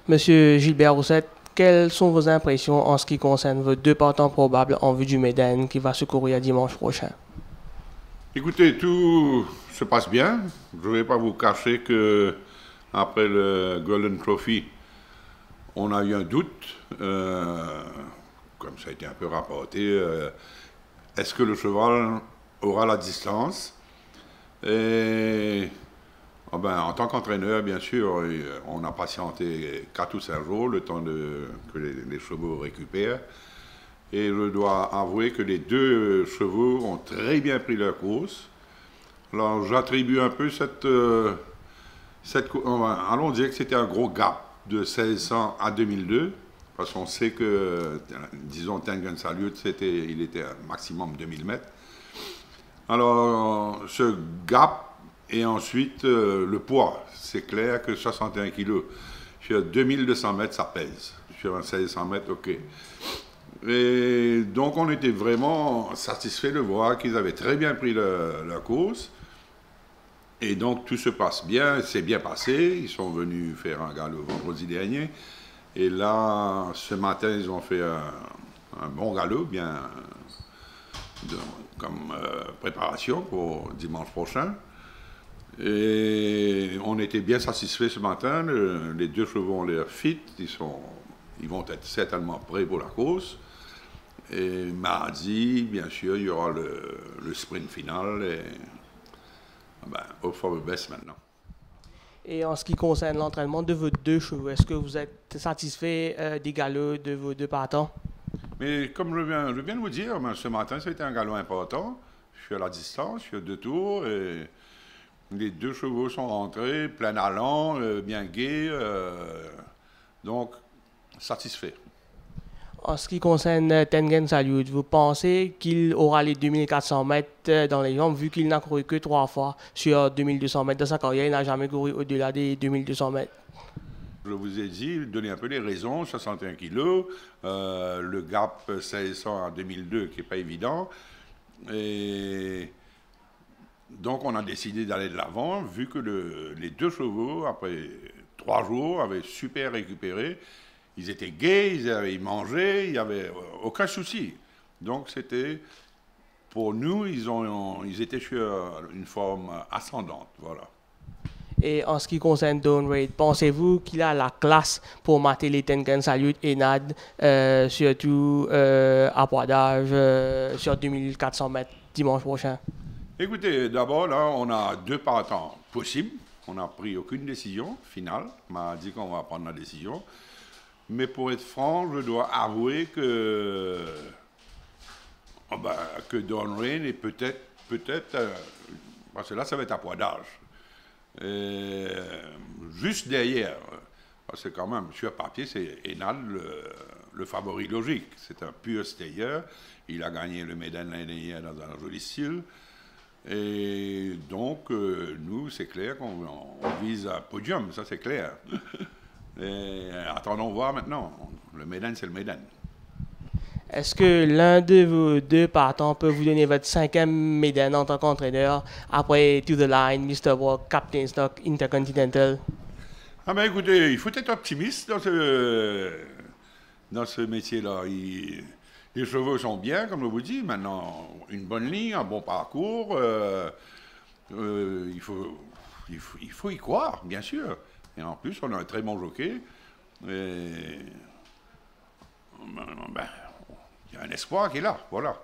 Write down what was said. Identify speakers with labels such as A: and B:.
A: Monsieur Gilbert Roussette, quelles sont vos impressions en ce qui concerne vos deux partants probables en vue du Méden qui va se courir dimanche prochain?
B: Écoutez, tout se passe bien. Je ne vais pas vous cacher que après le Golden Trophy, on a eu un doute, comme ça a été un peu rapporté. Est-ce que le cheval aura la distance? Et en tant qu'entraîneur, bien sûr, on a patienté 4 ou 5 jours, le temps que les chevaux récupèrent. Et je dois avouer que les deux chevaux ont très bien pris leur course. Alors j'attribue un peu allons dire que c'était un gros gap de 1600 à 2002, parce qu'on sait que, disons, Tengen Salut, il était un maximum 2000 mètres. Alors ce gap et ensuite le poids, c'est clair que 61 kg sur 2200 mètres, ça pèse. Sur un 1600 mètres, ok. Et donc on était vraiment satisfait de voir qu'ils avaient très bien pris la course. Et donc tout se passe bien, c'est bien passé. Ils sont venus faire un galop vendredi dernier. Et là, ce matin, ils ont fait un bon galop, bien comme préparation pour dimanche prochain. Et on était bien satisfaits ce matin. Les deux chevaux ont l'air fit. Ils vont être certainement prêts pour la course. Et mardi, bien sûr, il y aura le sprint final. Et hope for the best maintenant.
A: Et en ce qui concerne l'entraînement de vos deux chevaux, est-ce que vous êtes satisfait des galops de vos deux partants?
B: Mais comme je viens de vous dire, ce matin, c'était un galop important. Je suis à la distance, je suis à 2 tours. Et les deux chevaux sont rentrés, plein allant, bien gais. Donc, satisfait.
A: En ce qui concerne Tengen Salut, vous pensez qu'il aura les 2400 mètres dans les jambes, vu qu'il n'a couru que 3 fois sur 2200 mètres de sa carrière, il n'a jamais couru au-delà des 2200 mètres.
B: Je vous ai dit, donner un peu les raisons, 61 kilos, le gap 1600 en 2002 qui n'est pas évident. Et donc on a décidé d'aller de l'avant, vu que les deux chevaux, après 3 jours, avaient super récupéré. Ils étaient gais, ils mangeaient, il n'y avait aucun souci. Donc c'était, pour nous, ils étaient sur une forme ascendante, voilà.
A: Et en ce qui concerne Don Reid, pensez-vous qu'il a la classe pour mater les Tengen Salut et Nad, surtout à poids d'âge sur 2400 mètres dimanche prochain?
B: Écoutez, d'abord, là, on a 2 partants possibles. On n'a pris aucune décision finale. On m'a dit qu'on va prendre la décision. Mais pour être franc, je dois avouer que Don Reid est peut-être, parce que là, ça va être à poids d'âge. Juste derrière, parce que quand même, sur papier, c'est Enal le favori logique. C'est un pur stayer. Il a gagné le Méden l'année dernière dans un joli style. Et donc, nous, c'est clair qu'on vise un podium, ça c'est clair. Et attendons voir maintenant. Le Méden, c'est le Méden.
A: Est-ce que l'un de vos deux partants peut vous donner votre 5e Méden en tant qu'entraîneur après To The Line, Mr. Walk, Captain Stock, Intercontinental?
B: Ah ben écoutez, il faut être optimiste dans ce métier-là. Les chevaux sont bien, comme je vous dis. Maintenant, une bonne ligne, un bon parcours. Il faut y croire, bien sûr. Et en plus, on a un très bon jockey. Et, il y a un espoir qui est là, voilà.